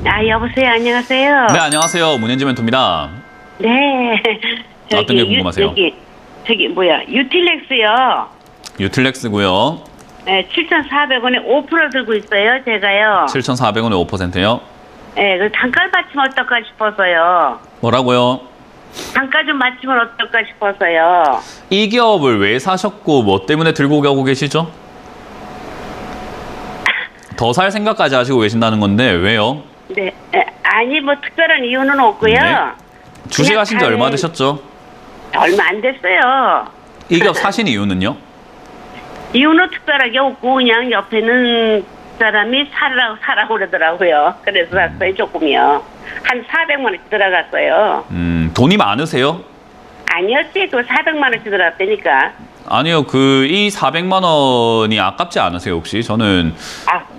여보세요. 안녕하세요. 네, 안녕하세요. 문현지 멘토입니다. 네. 어떤 게 궁금하세요? 유틸렉스요. 유틸렉스고요. 네, 7,400원에 5% 들고 있어요, 제가요. 7,400원에 5%요. 네, 그 단가를 맞추면 어떨까 싶어서요. 뭐라고요? 단가 좀 맞추면 어떨까 싶어서요. 이 기업을 왜 사셨고 뭐 때문에 들고 가고 계시죠? 더 살 생각까지 하시고 계신다는 건데 왜요? 네, 아니 뭐 특별한 이유는 없고요. 네. 주식하신 지 그냥 얼마 되셨죠? 얼마 안 됐어요. 이 기업 사신 이유는요? 이유는 특별하게 없고 그냥 옆에 있는 사람이 사라고 그러더라고요. 그래서 샀어요, 조금이요. 한 400만 원씩 들어갔어요. 돈이 많으세요? 아니었지, 그 400만 원씩 들어갔다니까. 아니요, 이 400만 원이 아깝지 않으세요, 혹시? 저는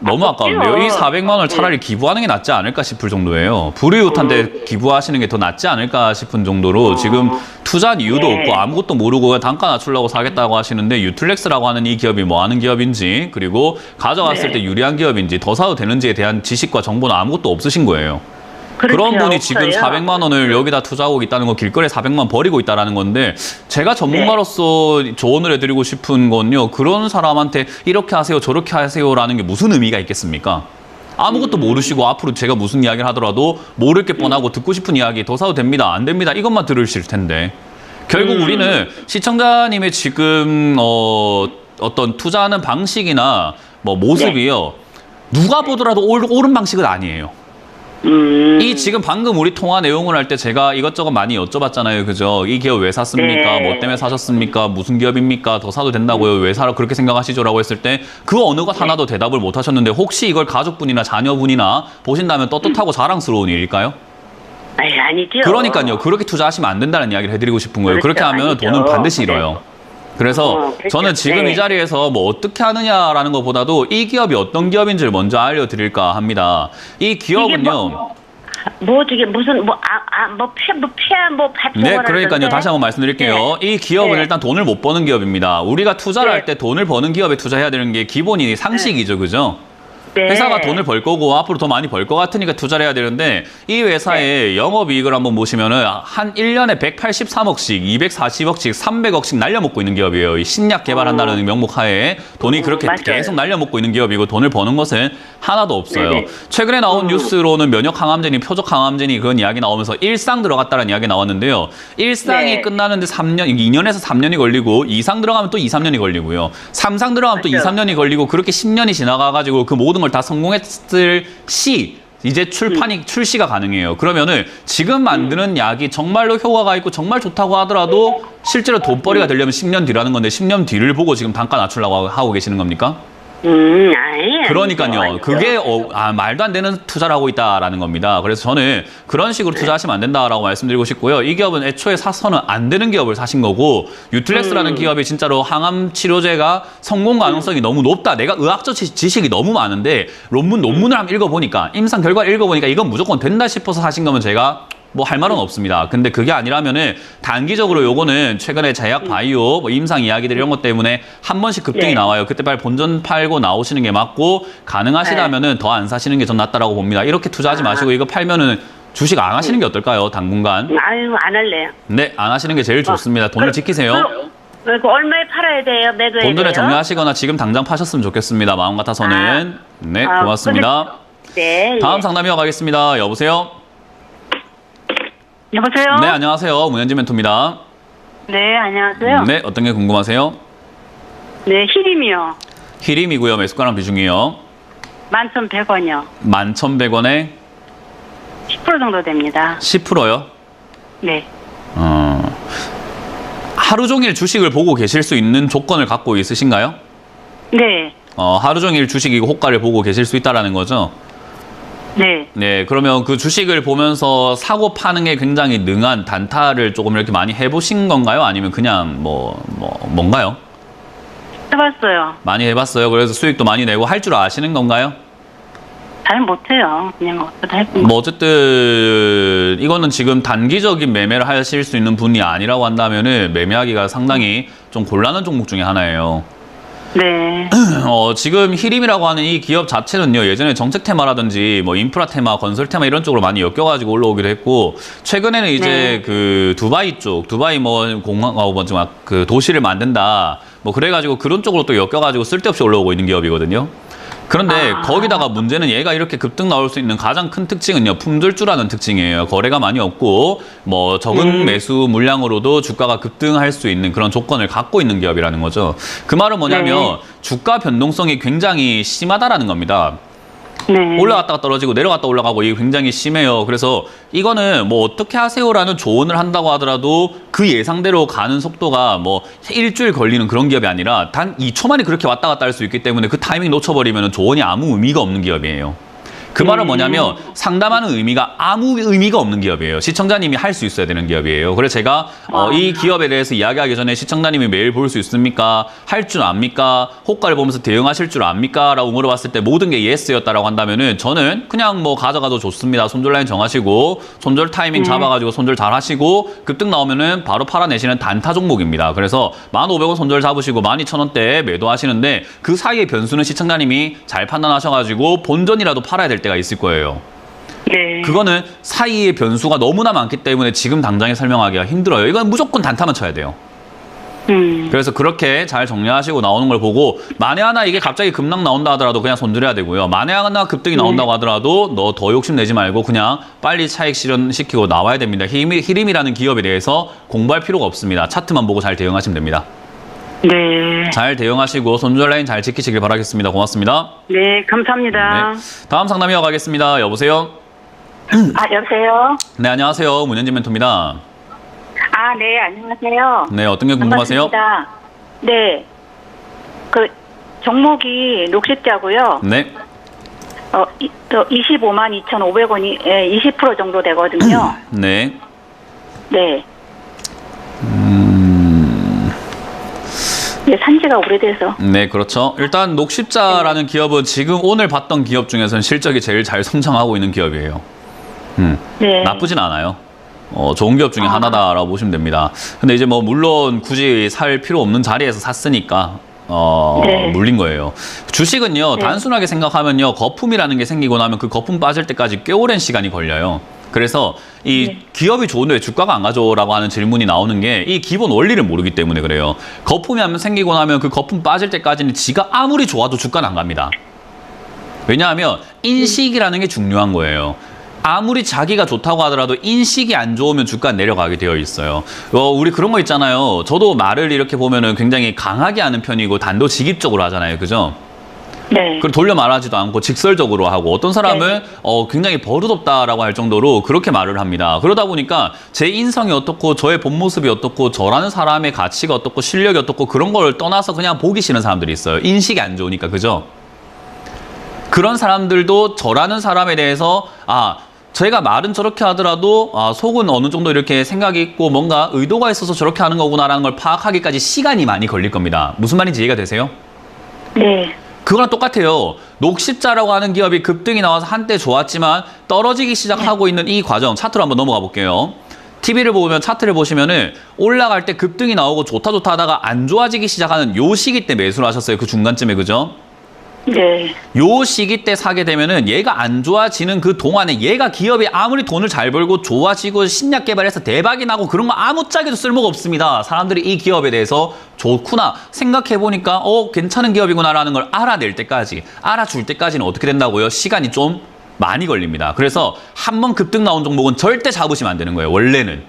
너무 아깝지요. 아까운데요. 이 400만 원을 차라리 기부하는 게 낫지 않을까 싶을 정도예요. 불우이웃한테 기부하시는 게 더 낫지 않을까 싶은 정도로 지금 투자한 이유도 네. 없고 아무것도 모르고 그냥 단가 낮추려고 사겠다고 하시는데 유틸렉스라고 하는 이 기업이 뭐 하는 기업인지 그리고 가져갔을 때 유리한 기업인지 더 사도 되는지에 대한 지식과 정보는 아무것도 없으신 거예요. 그렇죠, 그런 분이 지금 없어요. 400만 원을 여기다 투자하고 있다는 건 길거리에 400만 원 버리고 있다는 건데 제가 전문가로서 조언을 해드리고 싶은 건요. 그런 사람한테 이렇게 하세요 저렇게 하세요라는 게 무슨 의미가 있겠습니까? 아무것도 모르시고 앞으로 제가 무슨 이야기를 하더라도 모를 게 뻔하고 듣고 싶은 이야기 더 사도 됩니다 안 됩니다 이것만 들으실 텐데 결국 우리는 시청자님의 지금 어떤 투자하는 방식이나 뭐 모습이요. 누가 보더라도 옳은 방식은 아니에요. 이 지금 방금 우리 통화 내용을 할 때 제가 이것저것 많이 여쭤봤잖아요. 그죠? 이 기업 왜 샀습니까? 네. 뭐 때문에 사셨습니까? 무슨 기업입니까? 더 사도 된다고요? 왜 사라 그렇게 생각하시죠? 라고 했을 때 그 어느 것 하나도 대답을 못 하셨는데 혹시 이걸 가족분이나 자녀분이나 보신다면 떳떳하고 자랑스러운 일일까요? 아니죠. 그러니까요. 그렇게 투자하시면 안 된다는 이야기를 해드리고 싶은 거예요. 그렇죠. 그렇게 하면 아니죠. 돈은 반드시 잃어요. 그래서 그렇죠. 저는 지금 네. 이 자리에서 뭐 어떻게 하느냐라는 것보다도 이 기업이 어떤 기업인지를 먼저 알려드릴까 합니다. 이 기업은요. 저게 무슨 받고 네, 그러니까요. 다시 한번 말씀드릴게요. 이 기업은 네. 일단 돈을 못 버는 기업입니다. 우리가 투자를 네. 할 때 돈을 버는 기업에 투자해야 되는 게 기본이 상식이죠. 그죠? 네. 회사가 돈을 벌 거고 앞으로 더 많이 벌 것 같으니까 투자를 해야 되는데 이 회사의 영업이익을 한번 보시면은 한 1년에 183억씩, 240억씩, 300억씩 날려먹고 있는 기업이에요. 이 신약 개발한다는 명목 하에 돈이 그렇게 맞아요. 계속 날려먹고 있는 기업이고 돈을 버는 것은 하나도 없어요. 네네. 최근에 나온 뉴스로는 면역 항암제니 표적 항암제니 그런 이야기 나오면서 일상 들어갔다는 이야기 나왔는데요. 일상이 네. 끝나는데 2년에서 3년이 걸리고 2상 들어가면 또 2, 3년이 걸리고요. 3상 들어가면 또 2, 맞아요. 3년이 걸리고 그렇게 10년이 지나가가지고 그 모든 걸 다 성공했을 시 이제 출시가 가능해요. 그러면은 지금 만드는 약이 정말로 효과가 있고 정말 좋다고 하더라도 실제로 돈벌이가 되려면 10년 뒤라는 건데 10년 뒤를 보고 지금 단가 낮추려고 하고 계시는 겁니까? 아니. 그러니까요. 아니죠. 그게 말도 안 되는 투자를 하고 있다라는 겁니다. 그래서 저는 그런 식으로 투자하시면 안 된다라고 말씀드리고 싶고요. 이 기업은 애초에 사서는 안 되는 기업을 사신 거고 유틸렉스라는 기업이 진짜로 항암 치료제가 성공 가능성이 너무 높다. 내가 의학적 지식이 너무 많은데 논문을 한번 읽어보니까 임상 결과를 읽어보니까 이건 무조건 된다 싶어서 사신 거면 제가 뭐 할 말은 없습니다. 근데 그게 아니라면은 단기적으로 요거는 최근에 제약 바이오 뭐 임상 이야기들 이런 것 때문에 한 번씩 급등이 네. 나와요. 그때 빨리 본전 팔고 나오시는 게 맞고 가능하시다면은 더 안 사시는 게 전 낫다라고 봅니다. 이렇게 투자하지 마시고 이거 팔면은 주식 안 하시는 게 어떨까요? 당분간. 아유, 안 할래요. 네, 안 하시는 게 제일 좋습니다. 돈을 지키세요. 그 얼마에 팔아야 돼요? 매도해야 본전에 돼요? 정리하시거나 지금 당장 파셨으면 좋겠습니다. 마음 같아서는. 네, 아, 고맙습니다. 네. 다음 상담 이어가겠습니다. 여보세요? 여보세요? 네, 안녕하세요. 문현지 멘토입니다. 네, 안녕하세요. 네, 어떤 게 궁금하세요? 네, 히림이요. 히림이고요. 매수가랑 비중이요. 11,100원이요. 11,100원에 10% 정도 됩니다. 10%요? 네. 하루 종일 주식을 보고 계실 수 있는 조건을 갖고 있으신가요? 네. 하루 종일 주식이 호가를 보고 계실 수 있다라는 거죠? 네. 네, 그러면 그 주식을 보면서 사고 파는 게 굉장히 능한 단타를 조금 이렇게 많이 해보신 건가요? 아니면 그냥 뭔가요? 해봤어요. 많이 해봤어요. 그래서 수익도 많이 내고 할 줄 아시는 건가요? 잘 못해요. 그냥 어쩌다 했고. 뭐 어쨌든 이거는 지금 단기적인 매매를 하실 수 있는 분이 아니라고 한다면은 매매하기가 상당히 좀 곤란한 종목 중에 하나예요. 네. 지금 히림이라고 하는 이 기업 자체는요, 예전에 정책 테마라든지 뭐 인프라 테마, 건설 테마 이런 쪽으로 많이 엮여가지고 올라오기도 했고, 최근에는 이제 네. 그 두바이 쪽, 두바이 뭐 공항하고 그 도시를 만든다, 뭐 그래가지고 그런 쪽으로 또 엮여가지고 쓸데없이 올라오고 있는 기업이거든요. 그런데 거기다가 문제는 얘가 이렇게 급등 나올 수 있는 가장 큰 특징은요, 품절주라는 특징이에요. 거래가 많이 없고 뭐 적은 매수 물량으로도 주가가 급등할 수 있는 그런 조건을 갖고 있는 기업이라는 거죠. 그 말은 뭐냐면 네. 주가 변동성이 굉장히 심하다라는 겁니다. 네. 올라갔다가 떨어지고 내려갔다 올라가고 이게 굉장히 심해요. 그래서 이거는 뭐 어떻게 하세요라는 조언을 한다고 하더라도 그 예상대로 가는 속도가 뭐 일주일 걸리는 그런 기업이 아니라 단 2초 만에 그렇게 왔다 갔다 할 수 있기 때문에 그 타이밍 놓쳐버리면 조언이 아무 의미가 없는 기업이에요. 그 말은 뭐냐면 상담하는 의미가 아무 의미가 없는 기업이에요. 시청자님이 할 수 있어야 되는 기업이에요. 그래서 제가 이 기업에 대해서 이야기하기 전에 시청자님이 매일 볼 수 있습니까? 할 줄 압니까? 호가를 보면서 대응하실 줄 압니까? 라고 물어봤을 때 모든 게 예스였다라고 한다면은 저는 그냥 뭐 가져가도 좋습니다. 손절 라인 정하시고 손절 타이밍 잡아가지고 손절 잘 하시고 급등 나오면은 바로 팔아내시는 단타 종목입니다. 그래서 1,500원 손절 잡으시고 12,000원대에 매도하시는데 그 사이의 변수는 시청자님이 잘 판단하셔가지고 본전이라도 팔아야 될 때가 있을 거예요. 네. 그거는 사이의 변수가 너무나 많기 때문에 지금 당장에 설명하기가 힘들어요. 이건 무조건 단타만 쳐야 돼요. 그래서 그렇게 잘 정리하시고 나오는 걸 보고 만에 하나 이게 갑자기 급락 나온다 하더라도 그냥 손절해야 되고요. 만에 하나 급등이 나온다고 하더라도 너 더 욕심내지 말고 그냥 빨리 차익 실현시키고 나와야 됩니다. 히림이라는 기업에 대해서 공부할 필요가 없습니다. 차트만 보고 잘 대응하시면 됩니다. 네. 잘 대응하시고 손절 라인 잘 지키시길 바라겠습니다. 고맙습니다. 네, 감사합니다. 네. 다음 상담 이어가겠습니다. 여보세요? 여보세요? 네, 안녕하세요. 문현진 멘토입니다. 네, 안녕하세요. 네, 어떤 게 궁금하세요? 반갑습니다. 네. 그, 종목이 녹십자고요. 네. 25만 2,500원이, 20% 정도 되거든요. 네. 네. 네, 산지가 오래돼서. 네, 그렇죠. 일단 녹십자라는 기업은 지금 오늘 봤던 기업 중에서는 실적이 제일 잘 성장하고 있는 기업이에요. 네. 나쁘진 않아요. 좋은 기업 중에 하나다라고 보시면 됩니다. 근데 이제 뭐 물론 굳이 살 필요 없는 자리에서 샀으니까 네. 물린 거예요. 주식은요, 네. 단순하게 생각하면요, 거품이라는 게 생기고 나면 그 거품 빠질 때까지 꽤 오랜 시간이 걸려요. 그래서 이 네. 기업이 좋은데 왜 주가가 안 가져라고 하는 질문이 나오는 게 이 기본 원리를 모르기 때문에 그래요. 거품이 한번 생기고 나면 그 거품 빠질 때까지는 지가 아무리 좋아도 주가는 안 갑니다. 왜냐하면 인식이라는 게 중요한 거예요. 아무리 자기가 좋다고 하더라도 인식이 안 좋으면 주가 내려가게 되어 있어요. 우리 그런 거 있잖아요. 저도 말을 이렇게 보면은 굉장히 강하게 하는 편이고 단도직입적으로 하잖아요. 그죠? 네. 그걸 돌려 말하지도 않고 직설적으로 하고 어떤 사람은 굉장히 버릇없다라고 할 정도로 그렇게 말을 합니다. 그러다 보니까 제 인성이 어떻고 저의 본 모습이 어떻고 저라는 사람의 가치가 어떻고 실력이 어떻고 그런 걸 떠나서 그냥 보기 싫은 사람들이 있어요. 인식이 안 좋으니까. 그죠? 그런 사람들도 저라는 사람에 대해서 제가 말은 저렇게 하더라도 속은 어느 정도 이렇게 생각이 있고 뭔가 의도가 있어서 저렇게 하는 거구나라는 걸 파악하기까지 시간이 많이 걸릴 겁니다. 무슨 말인지 이해가 되세요? 네. 그거랑 똑같아요. 녹십자라고 하는 기업이 급등이 나와서 한때 좋았지만 떨어지기 시작하고 있는 이 과정, 차트로 한번 넘어가 볼게요. TV를 보면 차트를 보시면은 올라갈 때 급등이 나오고 좋다 하다가 안 좋아지기 시작하는 요 시기 때 매수를 하셨어요. 그 중간쯤에. 그죠? 네. 요 시기 때 사게 되면은 얘가 안 좋아지는 그 동안에 얘가 기업이 아무리 돈을 잘 벌고 좋아지고 신약 개발해서 대박이 나고 그런 거 아무짝에도 쓸모가 없습니다. 사람들이 이 기업에 대해서 좋구나 생각해보니까 괜찮은 기업이구나라는 걸 알아낼 때까지, 알아줄 때까지는 어떻게 된다고요? 시간이 좀 많이 걸립니다. 그래서 한번 급등 나온 종목은 절대 잡으시면 안 되는 거예요. 원래는.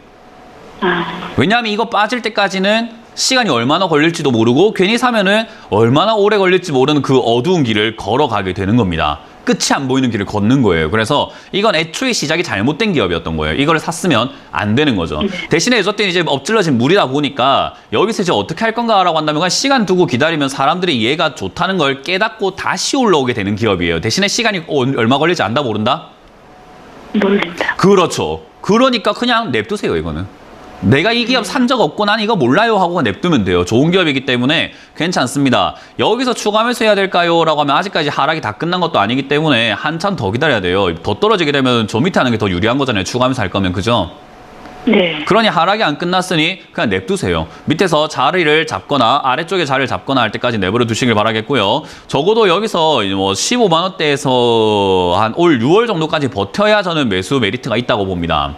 왜냐하면 이거 빠질 때까지는 시간이 얼마나 걸릴지도 모르고 괜히 사면은 얼마나 오래 걸릴지 모르는 그 어두운 길을 걸어가게 되는 겁니다. 끝이 안 보이는 길을 걷는 거예요. 그래서 이건 애초에 시작이 잘못된 기업이었던 거예요. 이걸 샀으면 안 되는 거죠. 대신에 어쨌든 이제 엎질러진 물이다 보니까 여기서 이제 어떻게 할 건가라고 한다면 그냥 시간 두고 기다리면 사람들이 얘가 좋다는 걸 깨닫고 다시 올라오게 되는 기업이에요. 대신에 시간이 얼마 걸릴지 안다 모른다? 모른다. 그렇죠. 그러니까 그냥 냅두세요, 이거는. 내가 이 기업 산 적 없고 난 이거 몰라요 하고 냅두면 돼요. 좋은 기업이기 때문에 괜찮습니다. 여기서 추가 매수해야 될까요? 라고 하면 아직까지 하락이 다 끝난 것도 아니기 때문에 한참 더 기다려야 돼요. 더 떨어지게 되면 저 밑에 하는 게 더 유리한 거잖아요. 추가 매수 할 거면. 그죠? 네. 그러니 하락이 안 끝났으니 그냥 냅두세요. 밑에서 자리를 잡거나 아래쪽에 자리를 잡거나 할 때까지 내버려 두시길 바라겠고요. 적어도 여기서 뭐 15만 원대에서 한 올 6월 정도까지 버텨야 저는 매수 메리트가 있다고 봅니다.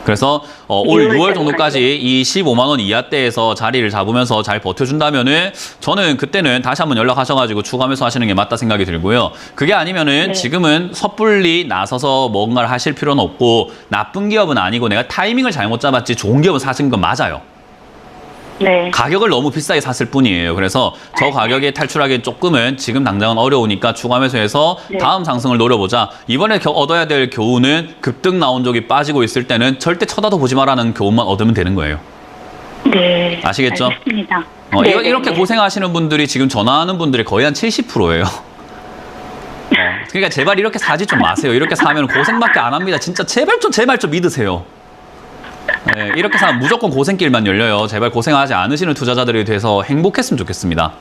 그래서 올 6월 정도까지 이 15만 원 이하대에서 자리를 잡으면서 잘 버텨준다면은 저는 그때는 다시 한번 연락하셔가지고 추가 매수하시는 게 맞다 생각이 들고요. 그게 아니면은 네. 지금은 섣불리 나서서 뭔가를 하실 필요는 없고 나쁜 기업은 아니고 내가 타이밍을 잘못 잡았지 좋은 기업은 사신 건 맞아요. 네. 가격을 너무 비싸게 샀을 뿐이에요. 그래서 저 가격에 탈출하기 조금은 지금 당장은 어려우니까 추가 매수해서 네. 다음 상승을 노려보자. 이번에 얻어야 될 교훈은 급등 나온 쪽이 빠지고 있을 때는 절대 쳐다도 보지 마라는 교훈만 얻으면 되는 거예요. 네. 아시겠죠? 알겠습니다. 네, 이렇게 네. 고생하시는 분들이 지금 전화하는 분들이 거의 한 70%예요. 그러니까 제발 이렇게 사지 좀 마세요. 이렇게 사면 고생밖에 안 합니다. 진짜 제발 좀 믿으세요. 네, 이렇게 사면 무조건 고생길만 열려요. 제발 고생하지 않으시는 투자자들이 돼서 행복했으면 좋겠습니다.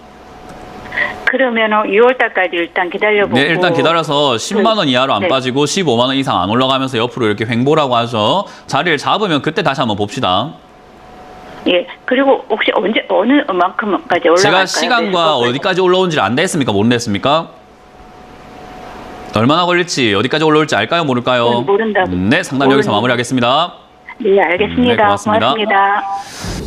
그러면 6월 달까지 일단 기다려보고. 네, 일단 기다려서 10만 원 이하로 안 네. 빠지고 15만 원 이상 안 올라가면서 옆으로 이렇게 횡보라고 하죠. 자리를 잡으면 그때 다시 한번 봅시다. 예. 그리고 혹시 어느 만큼까지 올라갈까요? 제가 시간과 어디까지 올라온지를 안다 했습니까? 모른다 했습니까? 얼마나 걸릴지 어디까지 올라올지 알까요? 모를까요? 모른다고. 네, 상담 여기서 마무리하겠습니다. 네, 알겠습니다. 네, 고맙습니다. 고맙습니다.